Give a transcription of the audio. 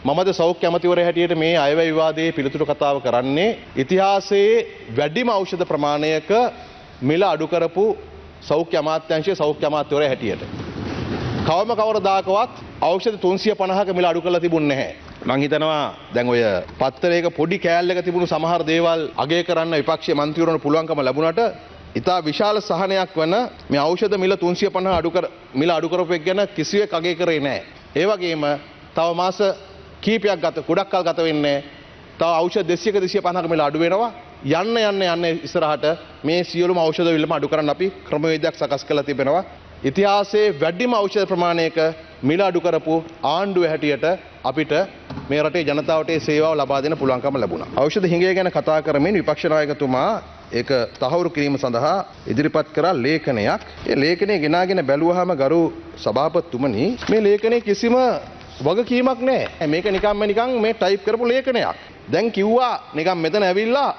මමද සෞඛ්‍ය අමාත්‍යවරයා හැටියට මේ අයවැය විවාදයේ පිළිතුරු කතාව කරන්නේ ඉතිහාසයේ වැඩිම ඖෂධ ප්‍රමාණයක මිල අඩු කරපු සෞඛ්‍ය අමාත්‍යාංශයේ සෞඛ්‍ය අමාත්‍යවරයා හැටියට. කවම කවරදාකවත් ඖෂධ 350ක මිල අඩු කරලා තිබුණේ නැහැ. මං හිතනවා දැන් ඔය පත්තරයක පොඩි කෑල්ලක තිබුණු සමහර දේවල් අගය කරන්න විපක්ෂීය මන්ත්‍රීවරුන්ට පුළුවන්කම ලැබුණාට ඉතා විශාල සහනයක් වන මේ ඖෂධ මිල 350 මිල අඩු කරපු එක ගැන කිසිවෙක් අගය කරේ නැහැ. ඒ වගේම තව මාස කීපයක් ගොඩක් කල් ගත වෙන්නේ තව ඖෂධ 200ක 250ක මිල අඩු වෙනවා. යන්න ඉස්සරහට මේ සියලුම ඖෂධ විලම අඩු කරන්න අපි ක්‍රමවේදයක් සකස් කරලා තිබෙනවා. ඉතිහාසයේ වැඩිම ඖෂධ ප්‍රමාණයක මිල අඩු කරපු ආණ්ඩුව හැටියට අපිට මේ රටේ ජනතාවට ඒ සේවාව ලබා දෙන්න පුළුවන්කම ලැබුණා. ඖෂධ හිඟය ගැන කතා කරමින් විපක්ෂ 나යකතුමා ඒක තහවුරු කිරීම සඳහා ඉදිරිපත් කරා ලේඛනයක්. ඒ ලේඛනය ගෙනාගෙන බැලුවාම ගරු සභාපතිතුමනි මේ ලේඛනයේ කිසිම වගකීමක් නැහැ. මේක නිකන් මේ ටයිප් කරපු ලේඛනයක්. දැන් කිව්වා නිකන් මෙතන ඇවිල්ලා